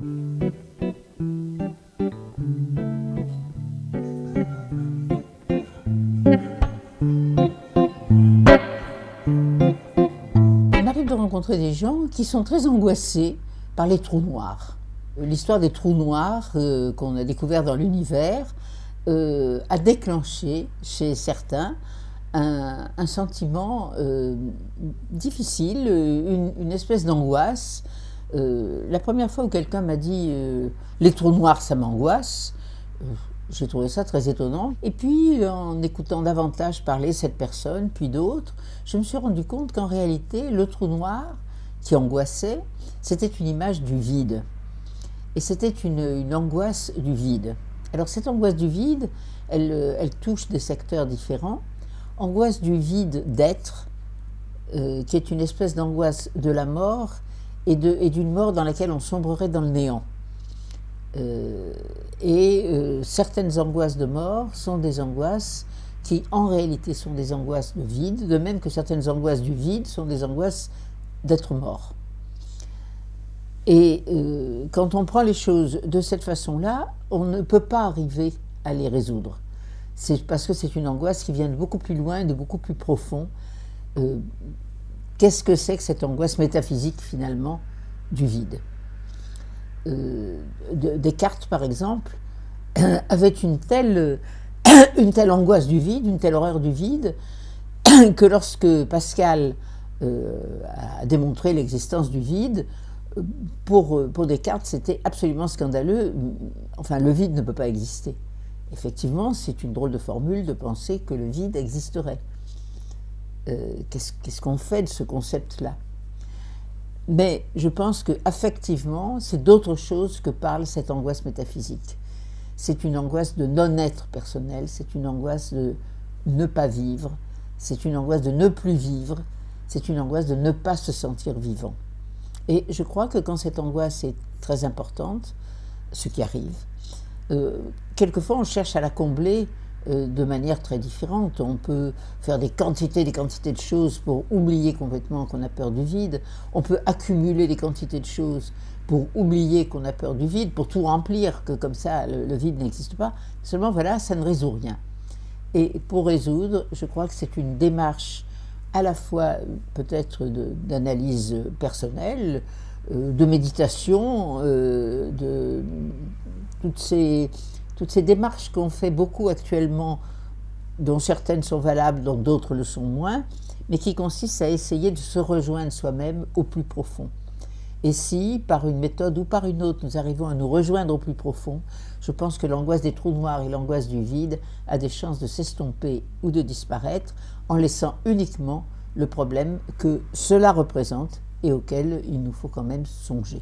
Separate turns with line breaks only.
Il m'arrive de rencontrer des gens qui sont très angoissés par les trous noirs. L'histoire des trous noirs qu'on a découvert dans l'univers a déclenché chez certains un sentiment difficile, une espèce d'angoisse. La première fois où quelqu'un m'a dit les trous noirs ça m'angoisse, j'ai trouvé ça très étonnant. Et puis en écoutant davantage parler cette personne, puis d'autres, je me suis rendu compte qu'en réalité le trou noir qui angoissait, c'était une image du vide. Et c'était une angoisse du vide. Alors cette angoisse du vide, elle touche des secteurs différents. Angoisse du vide d'être, qui est une espèce d'angoisse de la mort et d'une mort dans laquelle on sombrerait dans le néant. Certaines angoisses de mort sont des angoisses qui en réalité sont des angoisses de vide, de même que certaines angoisses du vide sont des angoisses d'être mort. Et quand on prend les choses de cette façon-là, on ne peut pas arriver à les résoudre. C'est parce que c'est une angoisse qui vient de beaucoup plus loin, de beaucoup plus profond. Qu'est-ce que c'est que cette angoisse métaphysique, finalement, du vide ? Descartes, par exemple, avait une telle angoisse du vide, une telle horreur du vide, que lorsque Pascal a démontré l'existence du vide, pour Descartes, c'était absolument scandaleux. Enfin, le vide ne peut pas exister. Effectivement, c'est une drôle de formule de penser que le vide existerait. Qu'est-ce qu'on fait de ce concept-là ? Mais je pense qu'affectivement, c'est d'autre chose que parle cette angoisse métaphysique. C'est une angoisse de non-être personnel, c'est une angoisse de ne pas vivre, c'est une angoisse de ne plus vivre, c'est une angoisse de ne pas se sentir vivant. Et je crois que quand cette angoisse est très importante, ce qui arrive, quelquefois on cherche à la combler de manière très différente. On peut faire des quantités de choses pour oublier complètement qu'on a peur du vide. On peut accumuler des quantités de choses pour oublier qu'on a peur du vide, pour tout remplir, que comme ça le vide n'existe pas. Seulement voilà, ça ne résout rien. Et pour résoudre, je crois que c'est une démarche à la fois peut-être d'analyse personnelle, de méditation, de toutes ces démarches qu'on fait beaucoup actuellement, dont certaines sont valables, dont d'autres le sont moins, mais qui consistent à essayer de se rejoindre soi-même au plus profond. Et si, par une méthode ou par une autre, nous arrivons à nous rejoindre au plus profond, je pense que l'angoisse des trous noirs et l'angoisse du vide a des chances de s'estomper ou de disparaître en laissant uniquement le problème que cela représente et auquel il nous faut quand même songer.